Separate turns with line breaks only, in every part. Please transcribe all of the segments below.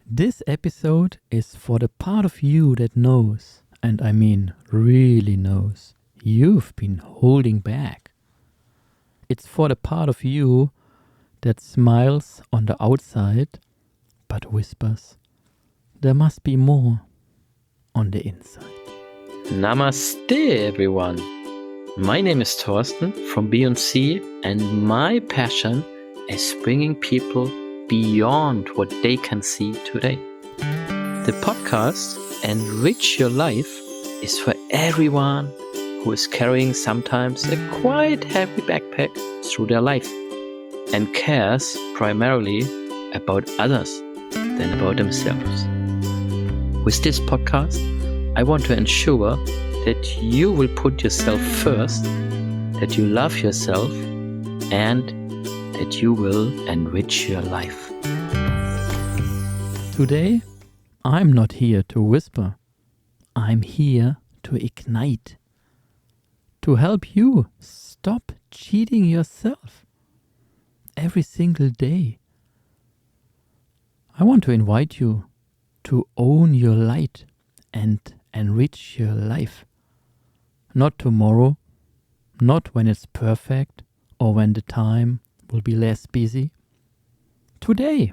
This episode is for the part of you that knows, and I mean really knows, you've been holding back. It's for the part of you that smiles on the outside, but whispers, there must be more on the inside.
Namaste, everyone. My name is Thorsten from Beyond Sea, and my passion is bringing people beyond what they can see today. The podcast Enrich Your Life is for everyone who is carrying sometimes a quite heavy backpack through their life and cares primarily about others than about themselves. With this podcast, I want to ensure that you will put yourself first, that you love yourself, and that you will enrich your life.
Today, I'm not here to whisper. I'm here to ignite. To help you stop cheating yourself every single day. I want to invite you to own your light and enrich your life. Not tomorrow, not when it's perfect or when the time will be less busy. Today.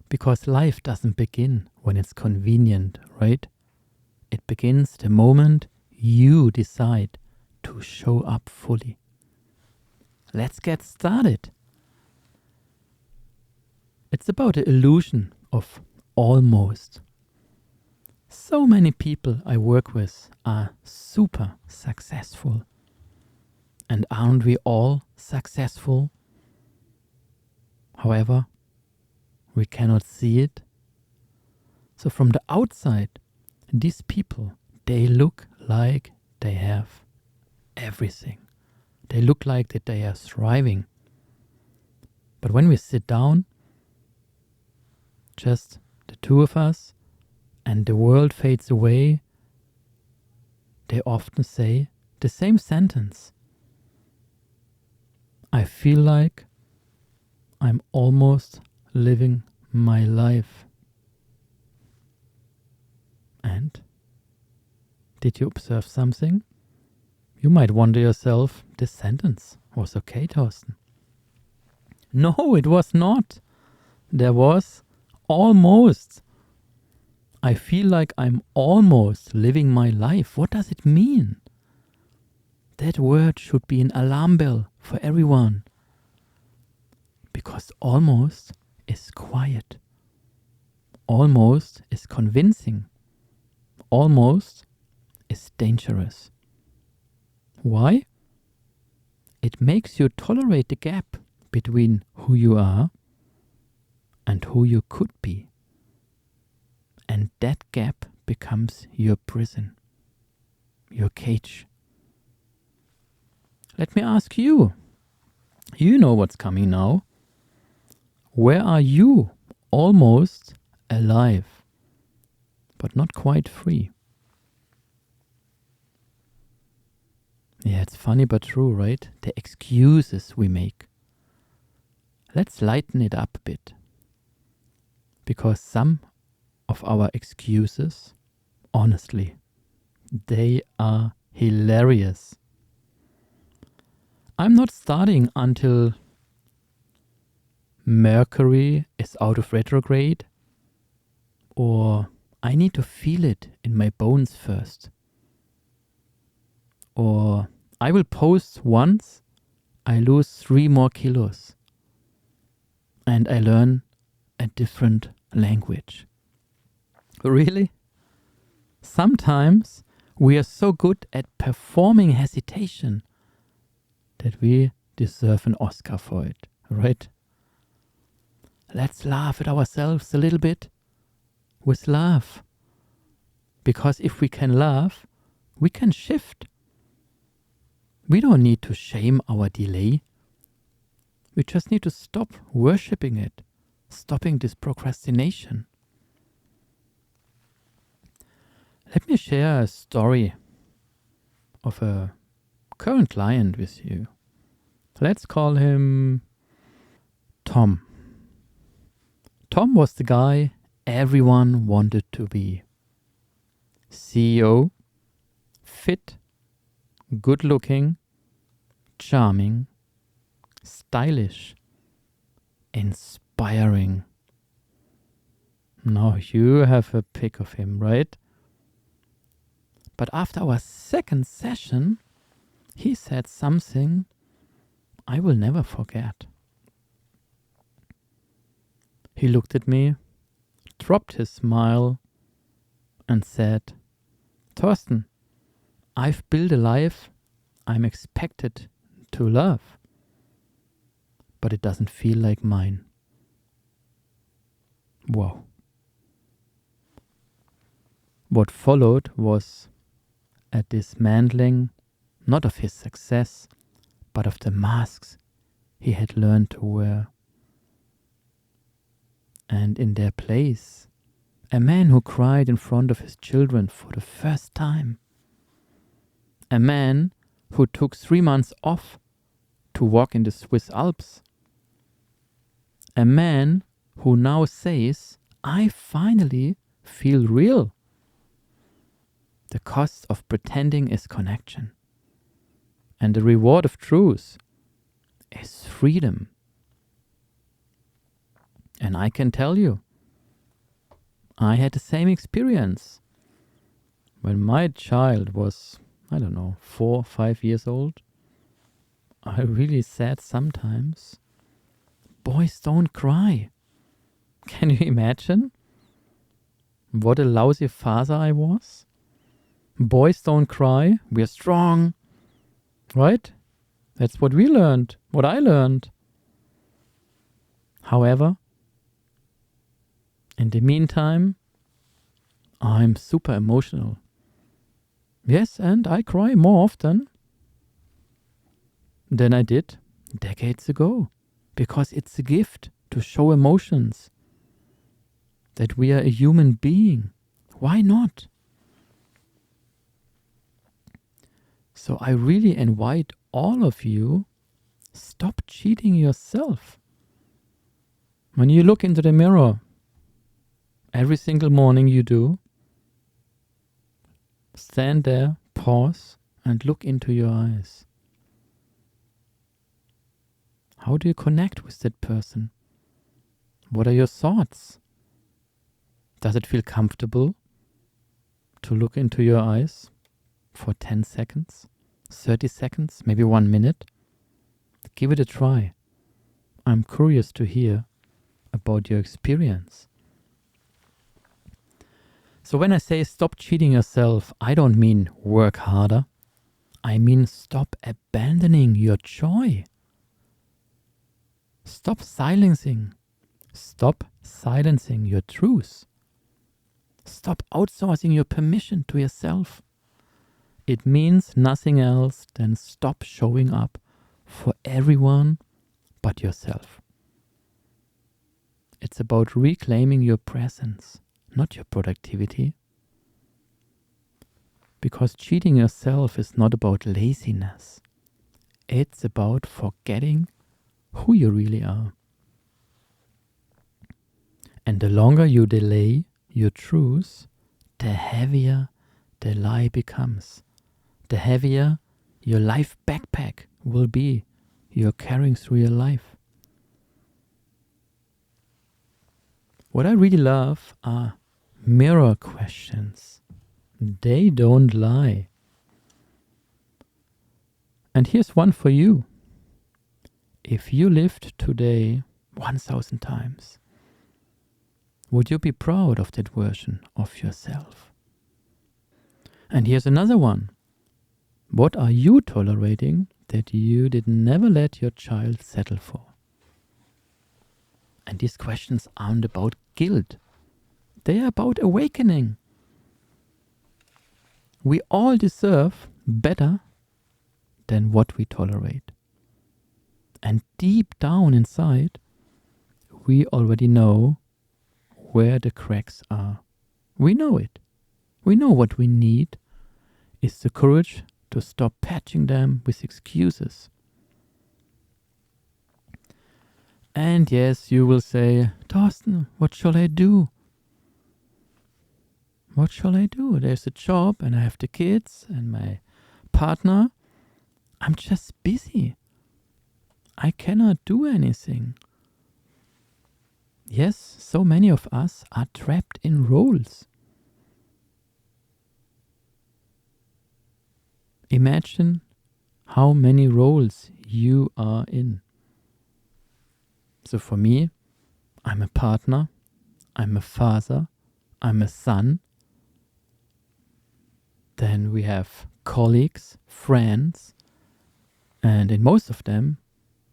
Because life doesn't begin when it's convenient, right? It begins the moment you decide to show up fully. Let's get started. It's about the illusion of almost. So many people I work with are super successful. And aren't we all successful? However, we cannot see it. So from the outside, these people, they look like they have everything. They look like that they are thriving. But when we sit down, just the two of us, and the world fades away, they often say the same sentence. I feel like I'm almost living my life. And did you observe something? You might wonder yourself, this sentence was okay, Thorsten. No, it was not. There was almost. I feel like I'm almost living my life. What does it mean? That word should be an alarm bell for everyone. Because almost is quiet. Almost is convincing. Almost is dangerous. Why? It makes you tolerate the gap between who you are and who you could be. And that gap becomes your prison, your cage. Let me ask you. You know what's coming now. Where are you almost alive, but not quite free? Yeah, it's funny but true, right? The excuses we make. Let's lighten it up a bit. Because some of our excuses, honestly, they are hilarious. I'm not starting until Mercury is out of retrograde, or I need to feel it in my bones first, or I will post once, I lose 3 more kilos, and I learn a different language. Really? Sometimes we are so good at performing hesitation that we deserve an Oscar for it, right? Let's laugh at ourselves a little bit with love. Because if we can laugh, we can shift. We don't need to shame our delay. We just need to stop worshipping it, stopping this procrastination. Let me share a story of a current client with you. Let's call him Tom. Tom was the guy everyone wanted to be. CEO, fit, good looking, charming, stylish, inspiring. Now you have a pic of him, right? But after our second session, he said something I will never forget. He looked at me, dropped his smile, and said, "Thorsten, I've built a life I'm expected to love, but it doesn't feel like mine." Wow. What followed was a dismantling, not of his success, but of the masks he had learned to wear. And in their place, a man who cried in front of his children for the first time. A man who took 3 months off to walk in the Swiss Alps. A man who now says, "I finally feel real." The cost of pretending is connection. And the reward of truth is freedom. And I can tell you, I had the same experience. When my child was, 4, 5 years old, I really said sometimes, "Boys don't cry." Can you imagine what a lousy father I was? Boys don't cry, we're strong, right? That's what we learned, what I learned. However, in the meantime, I'm super emotional. Yes, and I cry more often than I did decades ago, because it's a gift to show emotions, that we are a human being. Why not? So I really invite all of you, stop cheating yourself. When you look into the mirror, every single morning you do, stand there, pause, and look into your eyes. How do you connect with that person? What are your thoughts? Does it feel comfortable to look into your eyes for 10 seconds, 30 seconds, maybe 1 minute? Give it a try. I'm curious to hear about your experience. So when I say stop cheating yourself, I don't mean work harder. I mean stop abandoning your joy. Stop silencing your truth. Stop outsourcing your permission to yourself. It means nothing else than stop showing up for everyone but yourself. It's about reclaiming your presence, not your productivity. Because cheating yourself is not about laziness. It's about forgetting who you really are. And the longer you delay your truth, the heavier the lie becomes. The heavier your life backpack will be you're carrying through your life. What I really love are mirror questions. They don't lie. And here's one for you. If you lived today 1,000 times, would you be proud of that version of yourself? And here's another one. What are you tolerating that you did never let your child settle for? And these questions aren't about guilt. They are about awakening. We all deserve better than what we tolerate. And deep down inside, we already know where the cracks are. We know it. We know what we need is the courage to stop patching them with excuses. And yes, you will say, Thorsten, what shall I do? What shall I do? There's a job and I have the kids and my partner. I'm just busy. I cannot do anything. Yes, so many of us are trapped in roles. Imagine how many roles you are in. So for me, I'm a partner, I'm a father, I'm a son. Then we have colleagues, friends, and in most of them,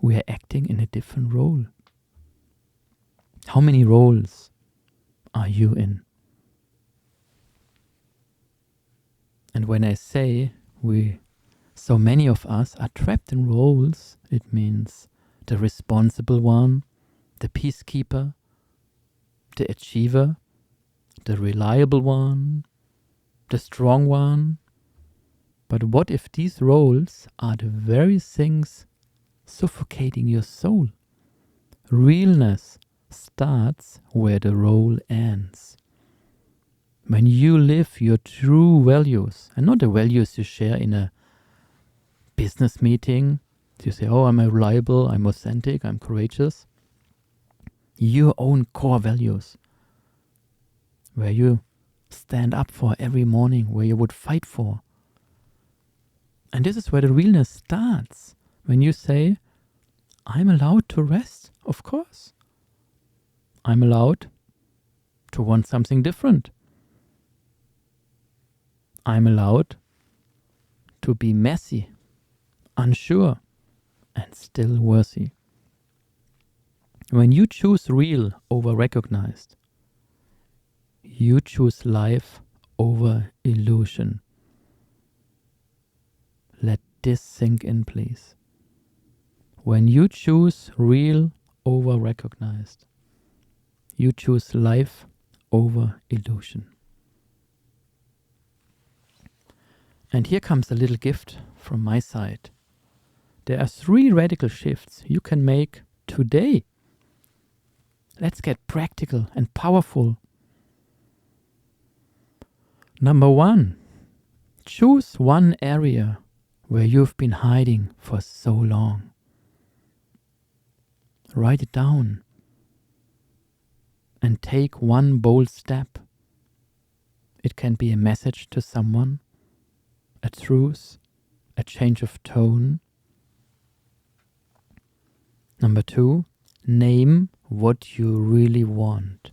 we are acting in a different role. How many roles are you in? And when I say so many of us are trapped in roles, it means the responsible one, the peacekeeper, the achiever, the reliable one, the strong one. But what if these roles are the very things suffocating your soul? Realness starts where the role ends. When you live your true values, and not the values you share in a business meeting, you say, oh, I'm reliable, I'm authentic, I'm courageous. Your own core values, where you stand up for every morning, where you would fight for. And this is where the realness starts. When you say, I'm allowed to rest, of course. I'm allowed to want something different. I'm allowed to be messy, unsure, and still worthy. When you choose real over recognized, you choose life over illusion. Let this sink in, please. When you choose real over recognized, you choose life over illusion. And here comes a little gift from my side. There are 3 radical shifts you can make today. Let's get practical and powerful. Number 1, choose one area where you've been hiding for so long. Write it down and take one bold step. It can be a message to someone, a truth, a change of tone. Number 2, name what you really want.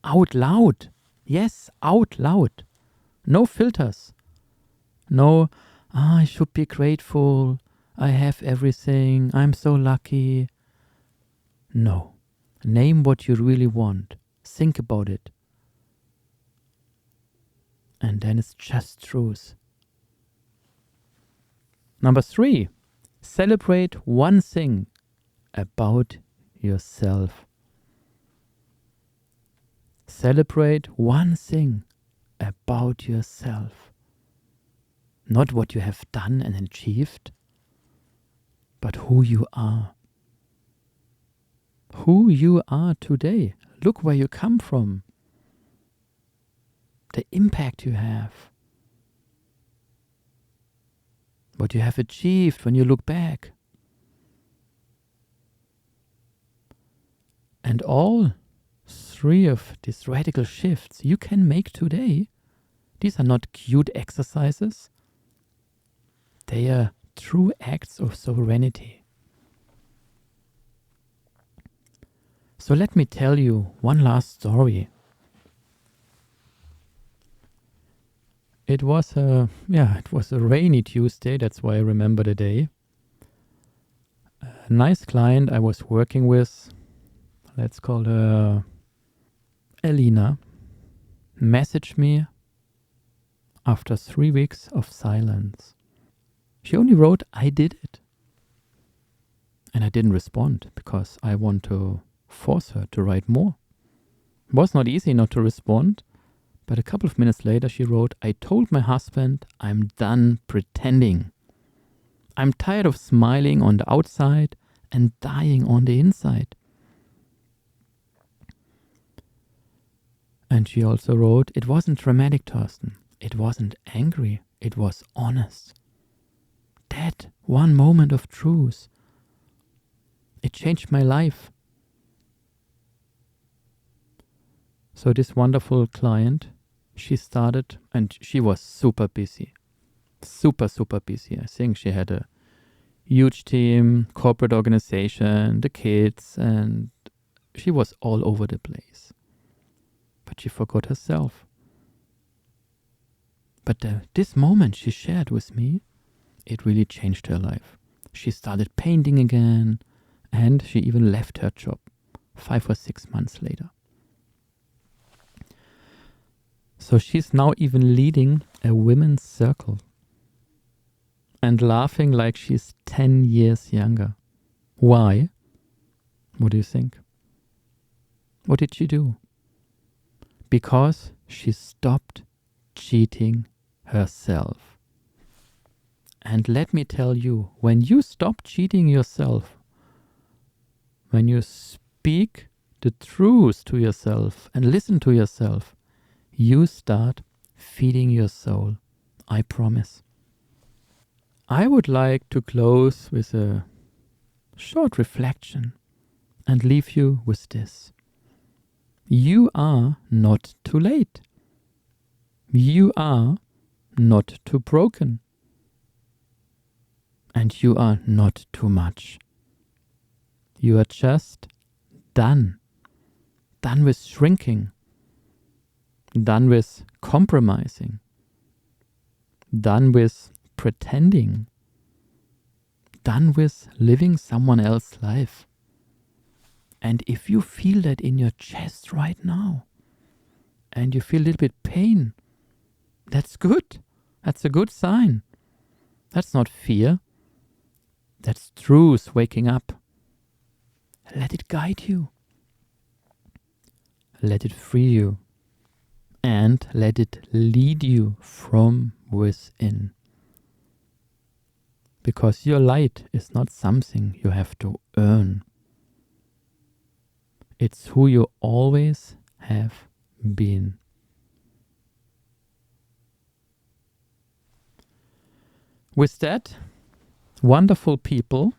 Out loud. Yes, out loud. No filters. No, I should be grateful. I have everything. I'm so lucky. No. Name what you really want. Think about it. And then it's just truth. Number 3, celebrate one thing about yourself. Celebrate one thing about yourself. Not what you have done and achieved, but who you are. Who you are today. Look where you come from. The impact you have. What you have achieved when you look back. And all 3 of these radical shifts you can make today. These are not cute exercises. They are true acts of sovereignty. So let me tell you one last story. It was a rainy Tuesday, that's why I remember the day. A nice client I was working with, let's call her Elena, messaged me after 3 weeks of silence. She only wrote, I did it. And I didn't respond because I want to force her to write more. It was not easy not to respond, but a couple of minutes later she wrote, I told my husband I'm done pretending. I'm tired of smiling on the outside and dying on the inside. And she also wrote, it wasn't dramatic, Thorsten. It wasn't angry. It was honest. That one moment of truth, it changed my life. So this wonderful client, she started, and she was super busy. Super busy. I think she had a huge team, corporate organization, the kids, and she was all over the place. But she forgot herself. But this moment she shared with me, it really changed her life. She started painting again, and she even left her job 5 or 6 months later. So she's now even leading a women's circle and laughing like she's 10 years younger. Why? What do you think? What did she do? Because she stopped cheating herself. And let me tell you, when you stop cheating yourself, when you speak the truth to yourself and listen to yourself, you start feeding your soul. I promise. I would like to close with a short reflection and leave you with this. You are not too late. You are not too broken. And you are not too much. You are just done. Done with shrinking. Done with compromising. Done with pretending. Done with living someone else's life. And if you feel that in your chest right now, and you feel a little bit pain, that's good. That's a good sign. That's not fear. That's truth waking up. Let it guide you. Let it free you. And let it lead you from within. Because your light is not something you have to earn. It's who you always have been. With that, wonderful people,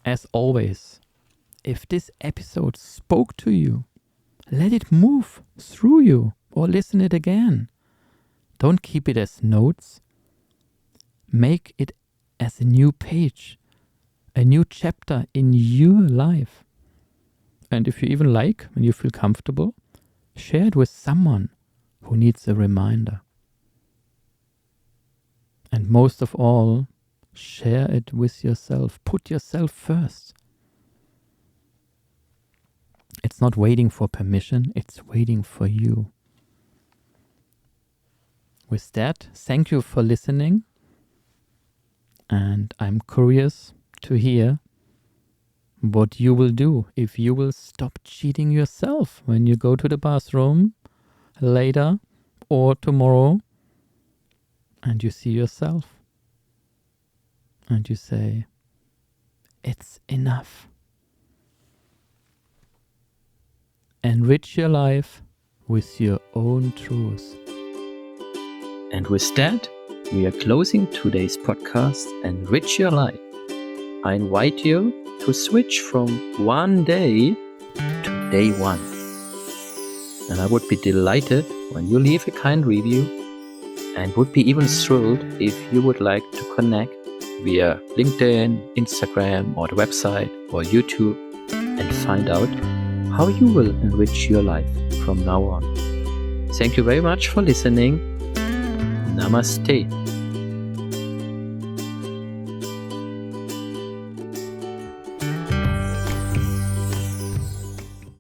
as always, if this episode spoke to you, let it move through you or listen it again. Don't keep it as notes. Make it as a new page, a new chapter in your life. And if you even like, when you feel comfortable, share it with someone who needs a reminder. And most of all, share it with yourself. Put yourself first. It's not waiting for permission, it's waiting for you. With that, thank you for listening. And I'm curious to hear what you will do if you will stop cheating yourself when you go to the bathroom later or tomorrow and you see yourself and you say, it's enough. Enrich your life with your own truth.
And with that, we are closing today's podcast, Enrich Your Life. I invite you to switch from one day to day one. And I would be delighted when you leave a kind review, and would be even thrilled if you would like to connect via LinkedIn, Instagram, or the website, or YouTube, and find out how you will enrich your life from now on. Thank you very much for listening. Namaste.